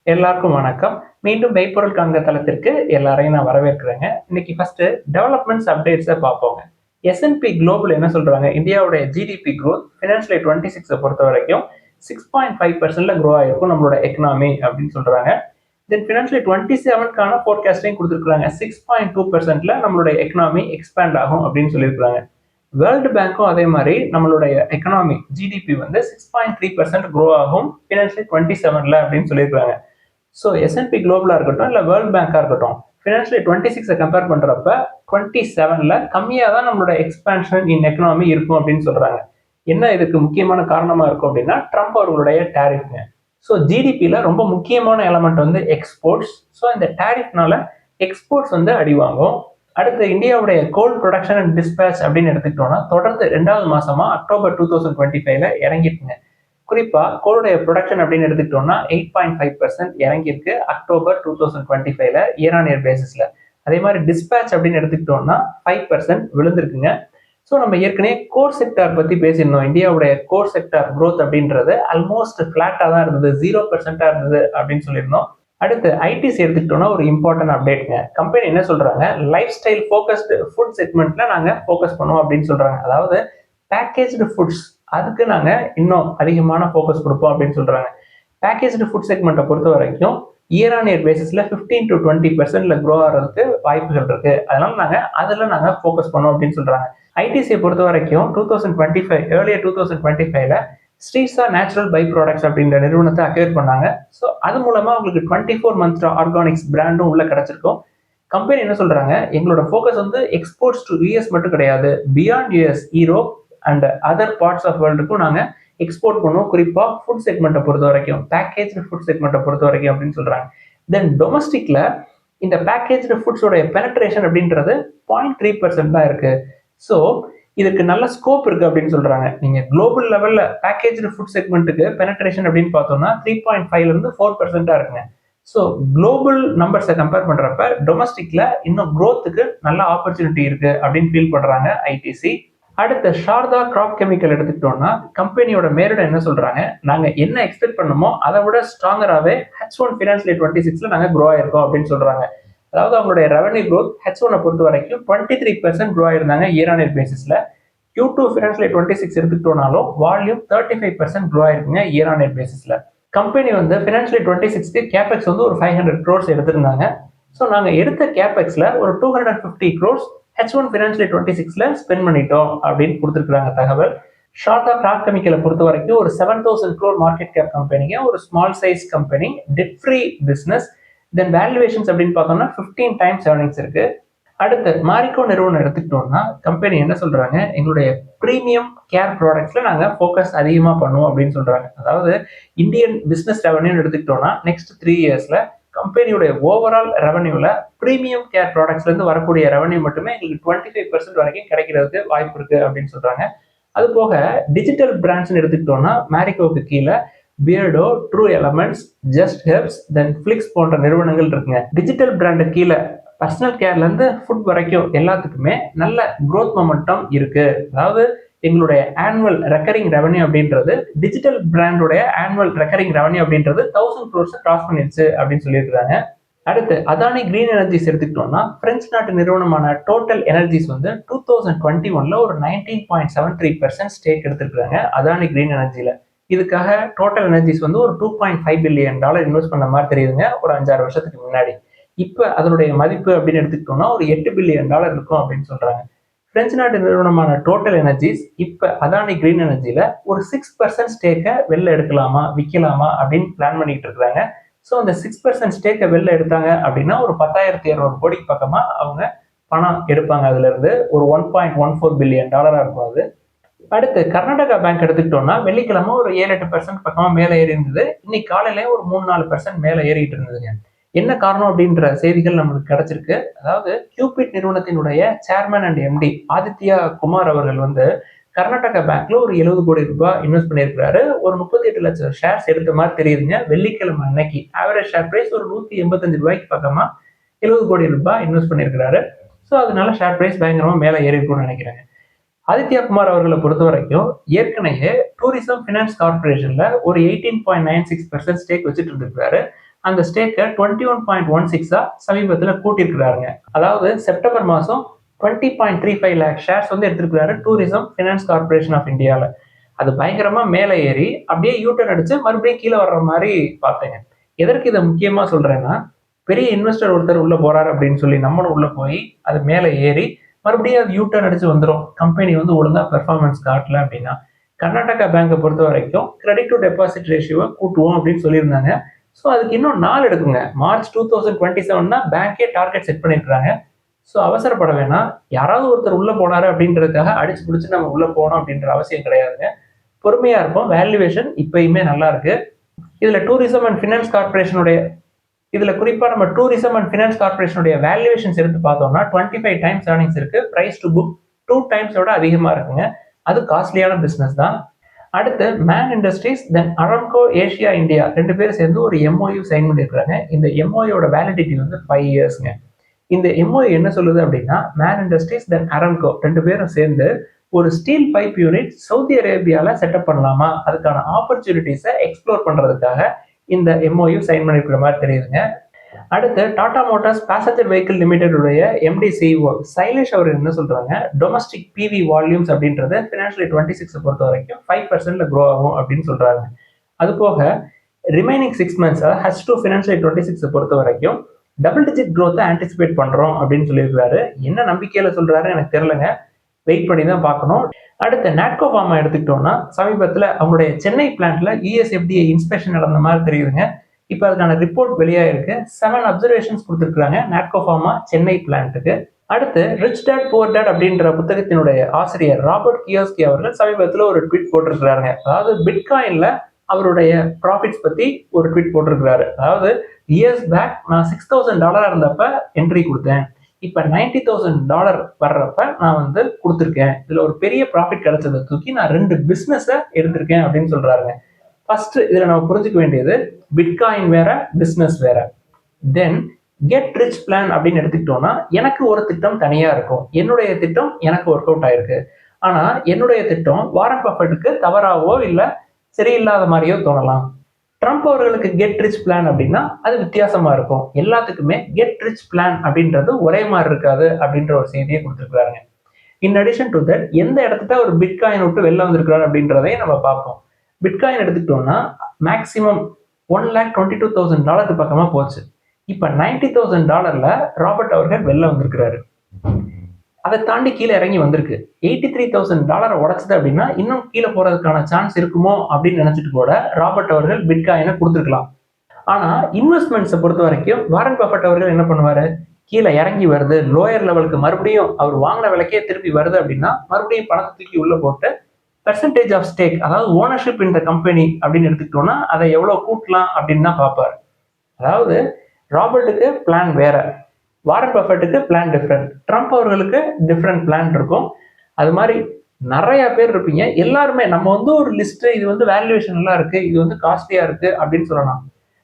எல்லாருக்கும் வணக்கம். மீண்டும் மெய்ப்பொருள் காண்க தளத்திற்கு எல்லாரையும் நான் வரவேற்கிறேங்க. இன்னைக்கு ஃபர்ஸ்ட் டெவலப்மெண்ட்ஸ் அப்டேட்ஸை பார்ப்போங்க. S&P குளோபல் என்ன சொல்றாங்க? இந்தியாவுடைய ஜிடிபி growth ஃபினான்ஷியல் இயர் 26 பொறுத்த வரைக்கும் 6.5% க்ரோ ஆயிருக்கும் நம்மளோட எக்கனாமி அப்படின்னு சொல்றாங்க. தென் ஃபினான்ஷியல் இயர் 27க்கான ஃபோர்காஸ்டையும் கொடுத்துருக்காங்க. 6.2%ல நம்மளுடைய எக்கனாமி எக்ஸ்பேண்ட் ஆகும் அப்படின்னு சொல்லியிருக்காங்க. வேர்ல்டு பேங்க்கும் அதே மாதிரி நம்மளுடைய எக்கனாமி ஜிடிபி வந்து 6.3% க்ரோ ஆகும் ஃபினான்ஷியல் 27ல அப்படின்னு சொல்லியிருக்காங்க. ஸோ S&P குளோபலாக இருக்கட்டும் இல்லை வேர்ல்ட் பேங்காக இருக்கட்டும் ஃபினான்ஷியல் 26 கம்பேர் பண்ணுறப்ப 27ல கம்மியாக தான் நம்மளோட எக்ஸ்பான்ஷன் இன் எக்கனாமி இருக்கும் அப்படின்னு சொல்கிறாங்க. என்ன இதுக்கு முக்கியமான காரணமாக இருக்கும் அப்படின்னா ட்ரம்ப் அவர்களுடைய டேரிஃப்ங்க. ஸோ ஜிடிபியில் ரொம்ப முக்கியமான எலமெண்ட் வந்து எக்ஸ்போர்ட்ஸ். ஸோ இந்த டேரிஃப்னால எக்ஸ்போர்ட்ஸ் வந்து அடி வாங்கும். அடுத்து இந்தியாவுடைய கோல் ப்ரொடக்ஷன் அண்ட் டிஸ்பேச் அப்படின்னு எடுத்துக்கிட்டோம்னா தொடர்ந்து 2வது மாசமா அக்டோபர் 2025ல இறங்கிட்டுங்க. குறிப்பா கோலுடைய ப்ரொடக்ஷன் அப்படின்னு எடுத்துக்கிட்டோம்னா 8.5% இறங்கியிருக்கு அக்டோபர் 2025ல இயர் ஆன் இயர் பேசிஸ்ல. அதே மாதிரி டிஸ்பேச் அப்படின்னு எடுத்துக்கிட்டோம்னா 5% விழுந்திருக்குங்க. ஸோ நம்ம ஏற்கனவே கோர் செக்டார் பத்தி பேசியிருந்தோம். இந்தியாவுடைய கோர் செக்டார் growth அப்படின்றது ஆல்மோஸ்ட் ஃபிளாட்டா தான் இருந்தது, 0% இருந்தது அப்படின்னு சொல்லியிருந்தோம். அடுத்து ஐடிசி எடுத்துக்கிட்டோம்னா ஒரு இம்பார்ட்டன்ட் அப்டேட்ங்க. கம்பெனி என்ன சொல்றாங்க, லைஃப் ஸ்டைல் ஃபோக்கஸ்டு ஃபுட் செக்மெண்ட்ல நாங்க ஃபோக்கஸ் பண்ணுவோம் அப்படின்னு சொல்றாங்க. அதாவது பேக்கேஜ்டு ஃபுட்ஸ் அதுக்கு நாங்க இன்னும் அதிகமான ஃபோக்கஸ் கொடுப்போம் அப்படின்னு சொல்றாங்க. பேக்கேஜ்டு ஃபுட் செக்மெண்ட்டை பொறுத்த வரைக்கும் இயர் ஆன் இயர் பேசிஸ்ல 15 to 20% க்ரோ ஆகிறதுக்கு வாய்ப்புகள் இருக்கு. அதனால நாங்க ஃபோக்கஸ் பண்ணோம் அப்படின்னு சொல்றாங்க. ஐடிசியை பொறுத்த வரைக்கும் 2025 ஏர்லியர் 2025ல ஸ்ரீசா நேச்சுரல் பை ப்ராடக்ட்ஸ் அப்படின்ற நிறுவனத்தை அக்வயர் பண்ணாங்க. ஸோ அது மூலமா உங்களுக்கு 24 மந்த்ஸ் ஆர்கானிக்ஸ் பிராண்டும் உள்ள கிடைச்சிருக்கும். கம்பெனி என்ன சொல்றாங்க, எங்களோட ஃபோக்கஸ் வந்து எக்ஸ்போர்ட்ஸ் டு யூஎஸ் மட்டும் கிடையாது, beyond US, Europe and other parts of வேர்ல்டுக்கும் நாங்க எக்ஸ்போர்ட் பண்ணுவோம். குறிப்பா ஃபுட் செக்மெண்ட்டை பொறுத்த வரைக்கும், பேக்கேஜ்டு ஃபுட் செக்மெண்ட்டை பொறுத்த வரைக்கும் அப்படின்னு சொல்றாங்க. தென் டொமஸ்டிக்ல இந்த பேக்கேஜ்டு ஃபுட்ஸோட பெனட்ரேஷன் அப்படின்றது 0.3% தான் இருக்கு. ஸோ இதுக்கு நல்ல ஸ்கோப் இருக்கு அப்படின்னு சொல்றாங்க. நீங்க குளோபல் லெவல்ல பேக்கேஜ்டு ஃபுட் செக்மெண்ட்டுக்கு பெனட்ரேஷன் அப்படின்னு பார்த்தோம்னா 3.5ல இருந்து 4% இருக்குங்க. ஸோ குளோபல் நம்பர்ஸை கம்பேர் பண்றப்ப டொமஸ்டிக்ல இன்னும் growthக்கு நல்ல ஆப்பர்ச்சுனிட்டி இருக்கு அப்படின்னு ஃபீல் பண்றாங்க ஐடிசி. அடுத்த சாரதா கிராப் கெமிக்கல் எடுத்துக்கிட்டோம்னா கம்பெனியோட மேலிடம் என்ன சொல்றாங்க, நாங்க என்ன எக்ஸ்பெக்ட் பண்ணமோ அதை விட ஸ்ட்ராங்கராகவே H1 ஃபினான்ஷியல் இயர் 26ல நாங்க க்ரோ ஆயிருக்கோம் அப்படின்னு சொல்றாங்க. அதாவது அவங்களுடைய ரெவன்யூ growth H1 பொறுத்த வரைக்கும் 23% க்ரோ ஆயிருந்தாங்க இயர் ஆன் இயர் பேசிஸ்ல. Q2 ஃபினான்ஷியல் இயர் 26 எடுத்துக்கிட்டோம்னாலும் வால்யூம் 35% க்ரோ ஆயிருக்குங்க இயர் ஆன் இயர் பேசிஸ்ல. கம்பெனி வந்து ஃபினான்ஷியல் இயர் 26க்கு கேபெக்ஸ் வந்து ஒரு 500 crores எடுத்திருந்தாங்க. ஸோ நாங்க எடுத்த கேபெக்ஸ்ல ஒரு 250 crores H1 ஃபினான்ஷியல் இயர் 26ல ஸ்பெண்ட் பண்ணிட்டோம் அப்படின்னு கொடுத்துருக்காங்க தகவல். ஷார்டா கிராப் கெமிக்கலை பொறுத்த வரைக்கும் ஒரு 7,000 crore மார்க்கெட் கேப் கம்பெனிங்க, ஒரு small size company, debt free business. Then valuations அப்படின்னு பார்த்தோம்னா 15 times earnings இருக்கு. அடுத்து மாரிக்கோ நிறுவனம் எடுத்துக்கிட்டோம்னா கம்பெனி என்ன சொல்றாங்க, எங்களுடைய பிரீமியம் கேர் ப்ராடக்ட்ஸ்ல நாங்க ஃபோக்கஸ் அதிகமா பண்ணுவோம் அப்படின்னு சொல்றாங்க. அதாவது இந்தியன் பிசினஸ் ரெவன்யூ எடுத்துக்கிட்டோம்னா நெக்ஸ்ட் 3 இயர்ஸ்ல கம்பெனியோட ஓவரால் ரெவன்யூல பிரீமியம் கேர் ப்ராடக்ட்ஸ்ல இருந்து வரக்கூடிய ரெவன்யூ மட்டுமே எங்களுக்கு 25% வரைக்கும் கிடைக்கிறதுக்கு வாய்ப்பு இருக்கு அப்படின்னு சொல்றாங்க. அது போக டிஜிட்டல் பிராண்ட்ஸ் எடுத்துக்கிட்டோம்னா மேரிகோவுக்கு கீழே Beardo, True Elements, Just Herbs, then Plix போன்ற நிறுவனங்கள் இருக்குங்க. டிஜிட்டல் பிராண்டு கீழே பர்சனல் கேர்ல இருந்து ஃபுட் வரைக்கும் எல்லாத்துக்குமே நல்ல growth மொமெண்டம் இருக்கு. அதாவது எங்களுடைய ஆனுவல் ரெக்கரிங் ரெவன்யூ அப்படின்றது டிஜிட்டல் பிராண்டோடைய ஆனுவல் ரெக்கரிங் ரெவன்யூ அப்படின்றது 1000 crores கிராஸ் பண்ணிருச்சு அப்படின்னு சொல்லியிருக்காங்க. அடுத்து அதானி கிரீன் எனர்ஜிஸ் எடுத்துக்கிட்டோம்னா பிரெஞ்சு நாட்டு நிறுவனமான டோட்டல் எனர்ஜிஸ் வந்து 2021ல ஒரு 19.73% ஸ்டேக் எடுத்திருக்காங்க அதானி கிரீன் எனர்ஜில. இதுக்காக டோட்டல் எனர்ஜிஸ் வந்து ஒரு $2.5 பில்லியன் இன்வெஸ்ட் பண்ண மாதிரி தெரியுதுங்க ஒரு 5-6 வருஷத்துக்கு முன்னாடி. இப்ப அதனுடைய மதிப்பு அப்படின்னு எடுத்துக்கிட்டோம்னா ஒரு $8 பில்லியன் இருக்கும் அப்படின்னு சொல்றாங்க. பிரெஞ்சு நாட்டு நிறுவனமான டோட்டல் எனர்ஜிஸ் இப்ப அதானி கிரீன் எனர்ஜில ஒரு 6% ஸ்டேக்கை வெளில எடுக்கலாமா விற்கலாமா அப்படின்னு பிளான் பண்ணிட்டு இருக்காங்க. ஸோ அந்த 6% ஸ்டேக்கை வெளில எடுத்தாங்க அப்படின்னா ஒரு 10,200 கோடிக்கு பக்கமா அவங்க பணம் எடுப்பாங்க. அதுல இருந்து ஒரு $1.14 பில்லியன் இருக்கும் அது. அடுத்து கர்நாடகா பேங்க் எடுத்துக்கிட்டோம்னா வெள்ளிக்கிழமை ஒரு 7-8% பக்கமா மேல ஏறி இருந்தது. இன்னைக்கு காலையில ஒரு 3-4% மேல ஏறிட்டு இருந்ததுங்க. என்ன காரணம் அப்படின்ற செய்திகள் நம்மளுக்கு கிடைச்சிருக்கு. அதாவது கியூபிட் நிறுவனத்தினுடைய chairman and MD Aditya Kumar அவர்கள் வந்து கர்நாடகா பேங்க்ல ஒரு 70 கோடி ரூபாய் இன்வெஸ்ட் பண்ணியிருக்காரு. ஒரு 38 லட்சம் ஷேர்ஸ் எடுத்த மாதிரி தெரியுதுங்க. வெள்ளிக்கிழமை அன்னைக்கு ஆவரேஜ் ஷேர் பிரைஸ் ஒரு $185 பக்கமா 70 கோடி ரூபாய் இன்வெஸ்ட் பண்ணியிருக்காரு. ஸோ அதனால ஷேர் பிரைஸ் பயங்கரமா மேல ஏறி இருக்கும்னு நினைக்கிறேன். ஆதித்யா குமார் அவர்களை பொறுத்த வரைக்கும் ஏற்கனவே டூரிசம் பினான்ஸ் கார்பரேஷன்ல ஒரு 18.96% ஸ்டேக் வச்சுட்டு இருந்திருக்காரு. அந்த ஸ்டேக்கை 21.16 சமீபத்தில் கூட்டியிருக்கிறாருங்க. அதாவது செப்டம்பர் மாதம் 20.35 லேக் ஷேர்ஸ் வந்து எடுத்திருக்கிறாரு டூரிசம் ஃபினான்ஸ் கார்பரேஷன் ஆஃப் இந்தியாவில். அது பயங்கரமா மேலே ஏறி அப்படியே யூட்டர்ன் அடிச்சு மறுபடியும் கீழே வர்ற மாதிரி பார்த்தேங்க. எதற்கு இதை முக்கியமா சொல்றேன்னா, பெரிய இன்வெஸ்டர் ஒருத்தர் உள்ள போறாரு அப்படின்னு சொல்லி நம்மளும் உள்ள போய் அது மேலே ஏறி மறுபடியும் அது யூட்டர்ன் அடிச்சு வந்துடும், கம்பெனி வந்து ஒழுங்கா பெர்ஃபார்மன்ஸ் காட்டல அப்படின்னா. கர்நாடகா பேங்கை பொறுத்த வரைக்கும் கிரெடிட் டு டெபாசிட் ரேஷியோவை கூட்டுவோம் அப்படின்னு சொல்லியிருந்தாங்க. ஸோ அதுக்கு இன்னும் நாள் எடுக்குங்க. மார்ச் 2027 தான் பேங்கே டார்கெட் செட் பண்ணியிருக்காங்க. ஸோ அவசரப்பட வேணாம். யாராவது ஒருத்தர் உள்ள போனாரு அப்படின்றதுக்காக அடிச்சு பிடிச்சி நம்ம உள்ள போனோம் அப்படின்ற அவசியம் கிடையாதுங்க. பொறுமையா இருப்போம். வேல்யூவேஷன் இப்பயுமே நல்லா இருக்கு. இதுல டூரிசம் அண்ட் ஃபினான்ஸ் கார்பரேஷனுடைய குறிப்பா நம்ம டூரிசம் அண்ட் ஃபினான்ஸ் கார்பரேஷனுடைய வேல்யூவேஷன்ஸ் எடுத்து பார்த்தோம்னா 25 டைம்ஸ் ஏர்னிங்ஸ் இருக்கு. பிரைஸ் டு புக் 2 டைம்ஸோட அதிகமா இருக்குங்க. அது காஸ்ட்லியான பிசினஸ் தான். அடுத்து மேன் இண்டஸ்ட்ரீஸ் தென் அரம்கோ ஏஷியா இந்தியா 2 பேரும் சேர்ந்து ஒரு எம்ஓயு சைன் பண்ணியிருக்காங்க. இந்த எம்ஓயோட வேலிடிட்டி வந்து 5 இயர்ஸ்ங்க. இந்த எம்ஓயு என்ன சொல்லுது அப்படின்னா, மேன் இண்டஸ்ட்ரீஸ் தென் அரம்கோ 2 பேரும் சேர்ந்து ஒரு ஸ்டீல் பைப் யூனிட் சவுதி அரேபியால செட்டப் பண்ணலாமா, அதுக்கான ஆப்பர்ச்சுனிட்டிஸை எக்ஸ்ப்ளோர் பண்றதுக்காக இந்த எம்ஓயு சைன் பண்ணிருக்கிற மாதிரி தெரியுதுங்க. அடுத்து டாடா மோட்டார்ஸ் பேசஞ்சர் வெஹிக்கிள் லிமிடெடுடைய எம்டி சிஇஓ சைலேஷ் அவர் என்ன சொல்றாங்க, டொமஸ்டிக் பிவி வால்யூம்ஸ் அப்படின்றது ஃபினான்ஷியல் 26 பொறுத்த வரைக்கும் 5% க்ரோ ஆகும் அப்படின்னு சொல்றாங்க. அது போக ரிமைனிங் 6 months H2 ஃபினான்ஷியல் 26 பொறுத்த வரைக்கும் டபுள் டிஜிட் க்ரோத்தை ஆன்டிசிபேட் பண்றோம் அப்படின்னு சொல்லியிருக்காரு. என்ன நம்பிக்கையில சொல்றாரு எனக்கு தெரியலங்க, வெயிட் பண்ணி தான் பார்க்கணும். அடுத்து நாட்கோ ஃபார்மா எடுத்துக்கிட்டோம்னா சமீபத்தில் அவங்களுடைய சென்னை பிளான்ட்ல யூஎஸ்எஃப்டிஏ இன்ஸ்பெக்ஷன் நடந்த மாதிரி தெரியுதுங்க. இப்போ அதுக்கான ரிப்போர்ட் வெளியாயிருக்கு. 7 அப்சர்வேஷன்ஸ் கொடுத்துருக்காங்க நாட்கோ ஃபார்மா சென்னை பிளான்ட்டுக்கு. அடுத்து ரிச் டேட் புவர் டேட் அப்படின்ற புத்தகத்தினுடைய ஆசிரியர் ராபர்ட் கியோஸ்கி அவர்கள் சமீபத்தில் ஒரு ட்வீட் போட்டிருக்கிறாங்க. அதாவது பிட்காயின்ல அவருடைய ப்ராஃபிட்ஸ் பத்தி ஒரு ட்வீட் போட்டிருக்கிறாரு. அதாவது இயர்ஸ் பேக் நான் $6,000 இருந்தப்ப என்ட்ரி கொடுத்தேன், இப்போ $90,000 வர்றப்ப நான் வந்து கொடுத்துருக்கேன். இதுல ஒரு பெரிய ப்ராஃபிட் கிடைச்சதை தூக்கி நான் 2 பிசினஸை எடுத்திருக்கேன் அப்படின்னு சொல்றாருங்க. ஃபர்ஸ்ட் இதுல நம்ம புரிஞ்சுக்க வேண்டியது, பிட்காயின் வேற, பிசினஸ் வேற. தென் கெட் ரிச் பிளான் அப்படின்னு எடுத்துக்கிட்டோம்னா எனக்கு ஒரு திட்டம் தனியா இருக்கும். என்னுடைய திட்டம் எனக்கு ஒர்க் அவுட் ஆயிருக்கு. ஆனா என்னுடைய திட்டம் வாரன் பஃபெட்டுக்கு தவறாவோ இல்லை சரியில்லாத மாதிரியோ தோணலாம். ட்ரம்ப் அவர்களுக்கு கெட் ரிச் பிளான் அப்படின்னா அது வித்தியாசமா இருக்கும். எல்லாத்துக்குமே கெட் ரிச் பிளான் அப்படின்றது ஒரே மாதிரி இருக்காது அப்படின்ற ஒரு செய்தியை கொடுத்துருக்காருங்க. இன் அடிஷன் டு தட் எந்த இடத்துல ஒரு பிட்காயின் விட்டு வெளில வந்திருக்கிறாரு அப்படின்றதையும் நம்ம பார்ப்போம். பிட்காயின் எடுத்துக்கிட்டோம்னா மேக்சிமம் $122,000 பக்கமா போச்சு. இப்ப $90,000 ராபர்ட் அவர்கள் வெளில வந்திருக்கிறாரு. அதை தாண்டி கீழே இறங்கி வந்திருக்கு. $83,000 உடைச்சது அப்படின்னா இன்னும் கீழே போறதுக்கான சான்ஸ் இருக்குமோ அப்படின்னு நினைச்சிட்டு கூட ராபர்ட் அவர்கள் பிட்காயினை கொடுத்துருக்கலாம். ஆனா இன்வெஸ்ட்மெண்ட்ஸை பொறுத்த வரைக்கும் வாரன் பஃபெட் அவர்கள் என்ன பண்ணுவாரு, கீழே இறங்கி வருது, லோயர் லெவலுக்கு மறுபடியும் அவர் வாங்கின விலைக்கே திருப்பி வருது அப்படின்னா மறுபடியும் பணத்தை தூக்கி உள்ள போட்டு பெர்சன்டேஜ் ஆஃப் ஸ்டேக், அதாவது ஓனர்ஷிப் இந்த கம்பெனி அப்படின்னு எடுத்துக்கிட்டோம்னா அதை எவ்வளவு கூட்டலாம் அப்படின்னு தான் பார்ப்பாரு. அதாவது ராபர்ட்டுக்கு பிளான் வேற, வாரன் பஃபெட்டுக்கு பிளான் டிஃப்ரெண்ட், ட்ரம்ப் அவர்களுக்கு டிஃப்ரெண்ட் பிளான் இருக்கும். அது மாதிரி நிறைய பேர் இருப்பீங்க. எல்லாருமே நம்ம வந்து ஒரு லிஸ்ட், இது வந்து வேல்யூவேஷன் எல்லாம் இருக்கு, இது வந்து காஸ்ட்லியா இருக்கு அப்படின்னு சொல்லலாம்.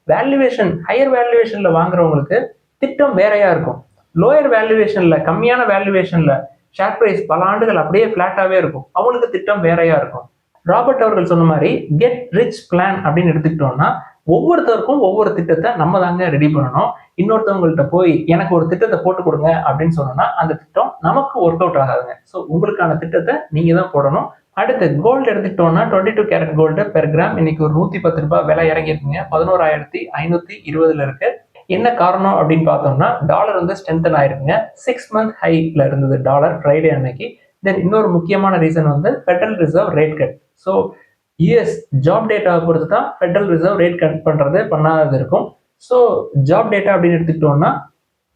வேல்யூவேஷன் ஹையர் வேல்யூவேஷன்ல வாங்குறவங்களுக்கு திட்டம் வேறையா இருக்கும். லோயர் வேல்யூவேஷன்ல கம்மியான வேல்யூவேஷன்ல ஷேர் பிரைஸ் பல ஆண்டுகள் அப்படியே பிளாட்டாவே இருக்கும், அவங்களுக்கு திட்டம் வேறையா இருக்கும். ராபர்ட் அவர்கள் சொன்ன மாதிரி கெட் ரிச் பிளான் அப்படின்னு எடுத்துக்கிட்டோம்னா ஒவ்வொருத்தருக்கும் ஒவ்வொரு திட்டத்தை நம்ம தாங்க ரெடி பண்ணணும். இன்னொருத்தவங்கள்ட்ட போய் எனக்கு ஒரு திட்டத்தை போட்டு கொடுங்க அப்படின்னு சொன்னோம்னா அந்த திட்டம் நமக்கு ஒர்க் அவுட் ஆகாதுங்க. ஸோ உங்களுக்கான திட்டத்தை நீங்க தான் போடணும். அடுத்து கோல்டு எடுத்துக்கிட்டோம்னா 22 கேரட் கோல்டு பெர் கிராம் இன்னைக்கு ஒரு $110 விலை இறங்கியிருக்குங்க. 11,520 இருக்கு. என்ன காரணம் அப்படின்னு பார்த்தோம்னா டாலர் வந்து ஸ்ட்ரென்தன் ஆயிருக்குங்க. 6 month ஹைல இருந்தது டாலர் ஃப்ரைடே அன்னைக்கு. தென் இன்னொரு முக்கியமான ரீசன் வந்து federal reserve rate cut. So US job டேட்டாவை பொறுத்து தான் ஃபெடரல் ரிசர்வ் ரேட் கட் பண்றது பண்ணாதது இருக்கும். ஸோ ஜாப் டேட்டா அப்படின்னு எடுத்துக்கிட்டோம்னா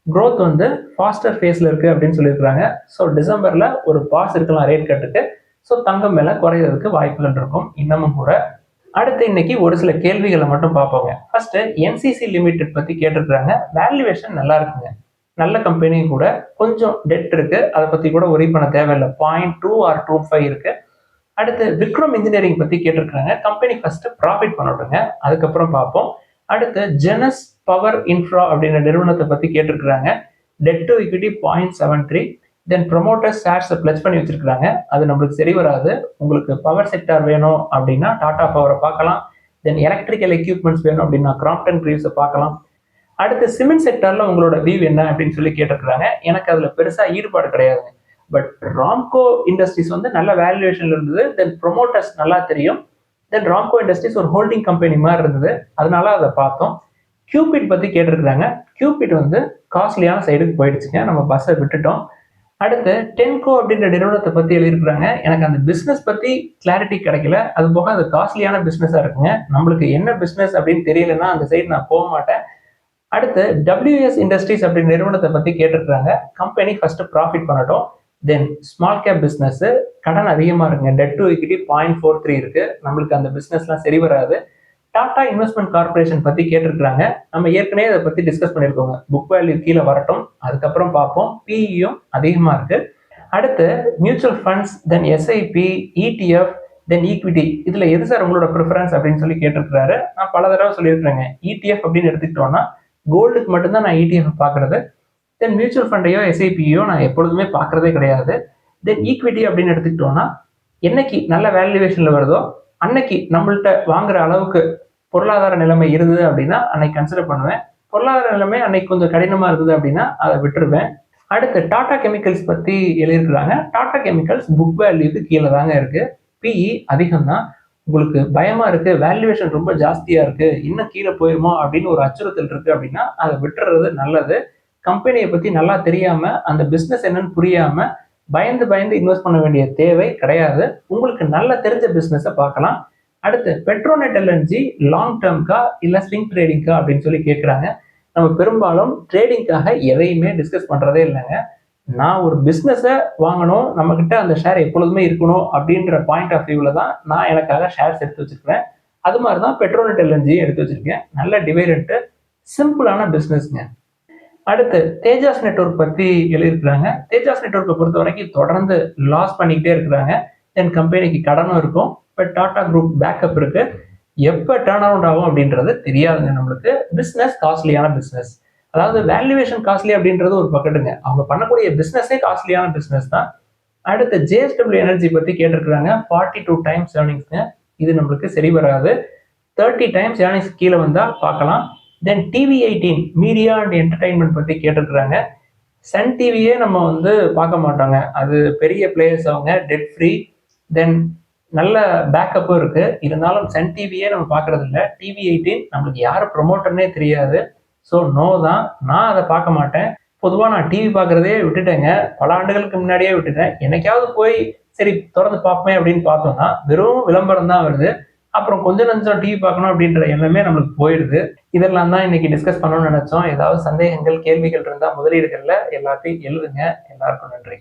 க்ரோத் வந்து ஃபாஸ்டர் ஃபேஸ்ல இருக்கு அப்படின்னு சொல்லியிருக்காங்க. ஸோ டிசம்பர்ல ஒரு பாஸ் இருக்கலாம் ரேட் கட்டுக்கு. ஸோ தங்கம் மேல குறையிறதுக்கு வாய்ப்புகள் இருக்கும் இன்னமும் கூட. அடுத்து இன்னைக்கு ஒரு சில கேள்விகளை மட்டும் பார்ப்போங்க. ஃபர்ஸ்ட் என்சிசி லிமிடெட் பத்தி கேட்டிருக்காங்க. வேல்யூவேஷன் நல்லா இருக்குங்க, நல்ல கம்பெனியும் கூட, கொஞ்சம் டெட் இருக்கு, அதை பத்தி கூட ஒரி பண்ண தேவையில்லை. 0.2 or 0.25 இருக்கு. அடுத்து விக்ரம் இன்ஜினியரிங் பத்தி கேட்டிருக்காங்க. கம்பெனி ஃபர்ஸ்ட் ப்ராஃபிட் பண்ணட்டுங்க, அதுக்கப்புறம் பார்ப்போம். அடுத்து ஜெனஸ் பவர் இன்ஃப்ரா அப்படின்ற நிறுவனத்தை பத்தி கேட்டிருக்காங்க. Debt to equity 0.73. Then promoters ஷேர்ஸை பிளஸ் பண்ணி வச்சிருக்காங்க. அது நம்மளுக்கு சரி வராது. உங்களுக்கு பவர் செக்டார் வேணும் அப்படின்னா டாடா பவரை பார்க்கலாம். தென் எலக்ட்ரிக்கல் எக்யூப்மெண்ட்ஸ் வேணும் அப்படின்னா கிராம்ப்டன் கிரீவ்ஸை பார்க்கலாம். அடுத்து சிமெண்ட் செக்டர்ல உங்களோட வியூ என்ன அப்படின்னு சொல்லி கேட்டிருக்கிறாங்க. எனக்கு அதுல பெருசா ஈடுபாடு கிடையாதுங்க. பட் ராம்கோ இண்டஸ்ட்ரீஸ் வந்து நல்ல வேல்யூவேஷன்ல இருந்தது. தென் ப்ரொமோட்டர்ஸ் நல்லா தெரியும். தென் ராம்கோ இண்டஸ்ட்ரீஸ் ஒரு ஹோல்டிங் கம்பெனி மாதிரி இருந்தது, அதனால அதை பார்த்தோம். கியூபிட் பத்தி கேட்டிருக்கிறாங்க. கியூபிட் வந்து காஸ்ட்லியான சைடுக்கு போயிடுச்சுங்க, நம்ம பஸ்ஸை விட்டுட்டோம். அடுத்து டென்கோ அப்படின்ற நிறுவனத்தை பத்தி எழுதியிருக்கிறாங்க. எனக்கு அந்த பிசினஸ் பத்தி கிளாரிட்டி கிடைக்கல. அது போக அது காஸ்ட்லியான பிசினஸா இருக்குங்க. நம்மளுக்கு என்ன பிசினஸ் அப்படின்னு தெரியலன்னா அந்த சைடு நான் போக மாட்டேன். அடுத்து WS இண்டஸ்ட்ரீஸ் அப்படின்ற நிறுவனத்தை பத்தி கேட்டிருக்கிறாங்க. கம்பெனி ஃபர்ஸ்ட் ப்ராஃபிட் பண்ணட்டும். தென் ஸ்மால் கேப் பிசினஸ், கடன் அதிகமா இருக்குங்க. டெட் டு ஈக்விட்டி 0.43 இருக்கு. நம்மளுக்கு அந்த பிசினஸ்லாம் சரி வராது. டாடா இன்வெஸ்ட்மெண்ட் கார்பரேஷன் பத்தி கேட்டிருக்கிறாங்க. நம்ம ஏற்கனவே அதை பத்தி டிஸ்கஸ் பண்ணியிருக்கோங்க. புக் வேல்யூ கீழே வரட்டும், அதுக்கப்புறம் பார்ப்போம். பிஇயும் அதிகமா இருக்கு. அடுத்து மியூச்சுவல் ஃபண்ட்ஸ், தென் எஸ்ஐபி, ETF, தென் ஈக்விட்டி, இதுல எது சார் உங்களோட ப்ரிஃபரன்ஸ் அப்படின்னு சொல்லி கேட்டிருக்கிறாரு. நான் பல தடவை சொல்லியிருக்கிறேங்க. ETF அப்படின்னு எடுத்துக்கிட்டோம்னா கோல்டுக்கு மட்டும்தான் நான் ETF பார்க்கறது. தென் மியூச்சுவல் ஃபண்டையோ எஸ்ஐபியோ நான் எப்பொழுதுமே பார்க்கறதே கிடையாது. தென் ஈக்விட்டி அப்படின்னு எடுத்துக்கிட்டோம்னா என்னைக்கு நல்ல வேல்யூவேஷன்ல வருதோ அன்னைக்கு நம்மள்ட்ட வாங்குற அளவுக்கு பொருளாதார நிலைமை இருந்தது அப்படின்னா அன்னைக்கு கன்சிடர் பண்ணுவேன். பொருளாதார நிலைமை அன்னைக்கு கொஞ்சம் கடினமா இருந்தது அப்படின்னா அதை விட்டுருவேன். அடுத்து டாடா கெமிக்கல்ஸ் பத்தி எழுதியிருக்கிறாங்க. டாடா கெமிக்கல்ஸ் புக் வேல்யூக்கு கீழே தாங்க இருக்கு. பிஇ அதிகம் தான். உங்களுக்கு பயமா இருக்கு, வேல்யூவேஷன் ரொம்ப ஜாஸ்தியா இருக்கு, இன்னும் கீழே போயிருமோ அப்படின்னு ஒரு அச்சுறுத்தல் இருக்கு அப்படின்னா அதை விட்டுறது நல்லது. கம்பெனியை பத்தி நல்லா தெரியாம, அந்த பிசினஸ் என்னன்னு புரியாம பயந்து பயந்து இன்வெஸ்ட் பண்ண வேண்டிய தேவை கிடையாது. உங்களுக்கு நல்ல தெரிஞ்ச பிசினஸை பார்க்கலாம். அடுத்து பெட்ரோநெட் எல்என்ஜி லாங் டேர்ம்க்கா இல்ல ஸ்விங் ட்ரேடிங்க்கா அப்படின்னு சொல்லி கேட்குறாங்க. நம்ம பெரும்பாலும் ட்ரேடிங்காக எதையுமே டிஸ்கஸ் பண்றதே இல்லைங்க. நான் ஒரு பிஸ்னஸை வாங்கணும், நம்ம கிட்ட அந்த ஷேர் எப்பொழுதுமே இருக்கணும் அப்படின்ற பாயிண்ட் ஆஃப் வியூவில் தான் நான் எனக்காக ஷேர்ஸ் எடுத்து வச்சிருக்கேன். அது மாதிரி தான் பெட்ரோநெட் எல்என்ஜி எடுத்து வச்சிருக்கேன். நல்ல டிவைடெண்ட், சிம்பிளான பிஸ்னஸ்ங்க. அடுத்து தேஜாஸ் நெட்வொர்க் பத்தி எழுதியிருக்கிறாங்க. தேஜாஸ் நெட்வொர்க்கை பொறுத்த வரைக்கும் தொடர்ந்து லாஸ் பண்ணிக்கிட்டே இருக்கிறாங்க. தென் கம்பெனிக்கு கடனும் இருக்கும். இப்போ டாடா குரூப் பேக்கப் இருக்கு. எப்போ டேர்ன் அரவுண்ட் ஆகும் அப்படின்றது தெரியாதுங்க நம்மளுக்கு. பிஸ்னஸ் காஸ்ட்லியான பிஸ்னஸ், அதாவது வேல்யூவேஷன் காஸ்ட்லி அப்படின்றது ஒரு பக்கெட்டுங்க. அவங்க பண்ணக்கூடிய பிஸ்னஸே காஸ்ட்லியான பிஸ்னஸ் தான். அடுத்து JSW எனர்ஜி பத்தி கேட்டிருக்கிறாங்க. 42 டைம்ஸ் ஏர்னிங்ஸ்ங்க. இது நம்மளுக்கு சரி வராது. 30 டைம்ஸ் ஏர்னிங்ஸ் கீழே வந்தா பார்க்கலாம். தென் TV18 மீடியா அண்ட் என்டர்டைன்மெண்ட் பத்தி கேட்டிருக்கிறாங்க. சன் டிவியே நம்ம வந்து பார்க்க மாட்டோங்க, அது பெரிய பிளேயர்ஸ், அவங்க டெட் ஃப்ரீ, தென் நல்ல பேக்கப்பும் இருக்கு. இருந்தாலும் சன் டிவியே நம்ம பார்க்கறது இல்லை. TV18 நம்மளுக்கு யாரு ப்ரொமோட்டர்னே தெரியாது. ஸோ நோ தான், நான் அதை பார்க்க மாட்டேன். பொதுவாக நான் டிவி பார்க்குறதே விட்டுட்டேங்க. பல ஆண்டுகளுக்கு முன்னாடியே விட்டுட்டேன். என்னைக்காவது போய் சரி திறந்து பார்ப்பேன் அப்படின்னு பார்த்தோம்னா வெறும் விளம்பரம் தான் வருது. அப்புறம் கொஞ்சம் நஞ்சம் டிவி பார்க்கணும் அப்படின்ற எண்ணமே நம்மளுக்கு போயிடுது. இதெல்லாம் தான் இன்னைக்கு டிஸ்கஸ் பண்ணணும்னு நினைச்சோம். ஏதாவது சந்தேகங்கள், கேள்விகள் இருந்தால் முதலீடுகளில் எல்லாத்தையும் எழுதுங்க. எல்லாருக்கும் நன்றி.